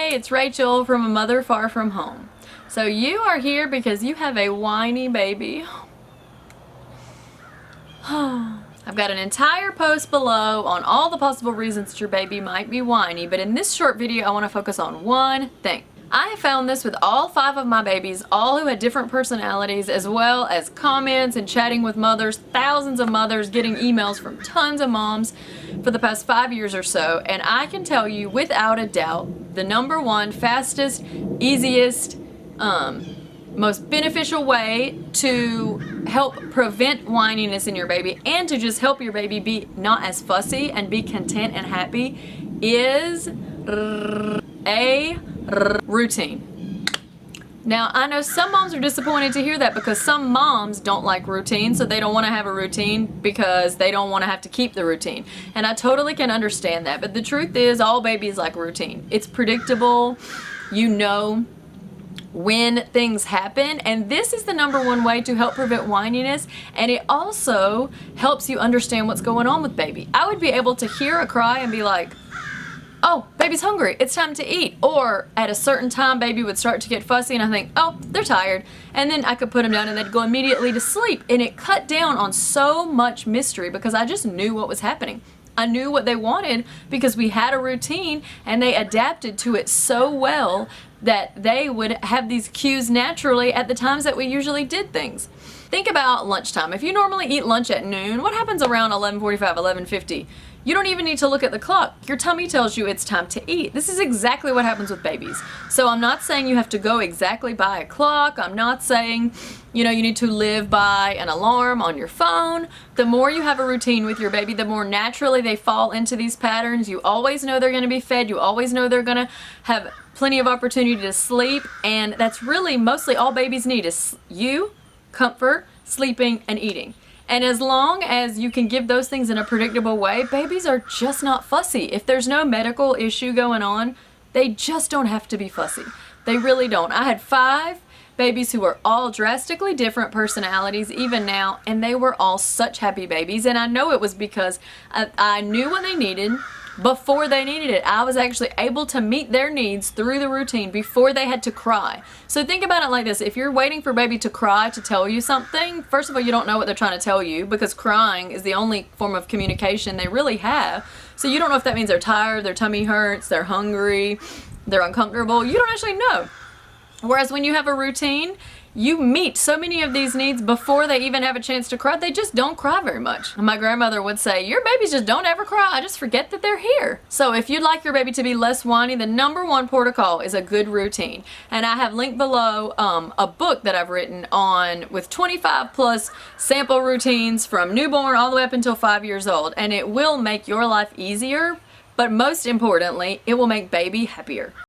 Hey, it's Rachel from A Mother Far From Home. So you are here because you have a whiny baby. I've got an entire post below on all the possible reasons that your baby might be whiny, but in this short video I want to focus on one thing. I have found this with all 5 of my babies, all who had different personalities, as well as comments and chatting with mothers, thousands of mothers, getting emails from tons of moms for the past 5 years or so, and I can tell you without a doubt the number one fastest, easiest, most beneficial way to help prevent whininess in your baby and to just help your baby be not as fussy and be content and happy is a routine. Now, I know some moms are disappointed to hear that because some moms don't like routine, so they don't want to have a routine because they don't want to have to keep the routine. And I totally can understand that, but the truth is all babies like routine. It's predictable, you know when things happen, and this is the number one way to help prevent whininess, and it also helps you understand what's going on with baby. I would be able to hear a cry and be like, oh, baby's hungry, it's time to eat. Or at a certain time, baby would start to get fussy and I think, oh, they're tired. And then I could put them down and they'd go immediately to sleep. And it cut down on so much mystery because I just knew what was happening. I knew what they wanted because we had a routine and they adapted to it so well that they would have these cues naturally at the times that we usually did things. Think about lunchtime. If you normally eat lunch at noon, what happens around 11:45, 11:50? You don't even need to look at the clock. Your tummy tells you it's time to eat. This is exactly what happens with babies. So I'm not saying you have to go exactly by a clock. I'm not saying, you need to live by an alarm on your phone. The more you have a routine with your baby, the more naturally they fall into these patterns. You always know they're going to be fed. You always know they're going to have plenty of opportunity to sleep. And that's really mostly all babies need is you, comfort, sleeping, and eating. And as long as you can give those things in a predictable way, babies are just not fussy. If there's no medical issue going on, they just don't have to be fussy. They really don't. I had 5 babies who were all drastically different personalities even now, and they were all such happy babies. And I know it was because I knew what they needed before they needed it. I was actually able to meet their needs through the routine before they had to cry. So think about it like this. If you're waiting for baby to cry to tell you something, first of all, you don't know what they're trying to tell you because crying is the only form of communication they really have. So you don't know if that means they're tired, their tummy hurts, they're hungry, they're uncomfortable. You don't actually know. Whereas when you have a routine, you meet so many of these needs before they even have a chance to cry. They just don't cry very much. My grandmother would say, your babies just don't ever cry. I just forget that they're here. So if you'd like your baby to be less whiny, the number one protocol is a good routine. And I have linked below a book that I've written on with 25 plus sample routines from newborn all the way up until 5 years old. And it will make your life easier, but most importantly, it will make baby happier.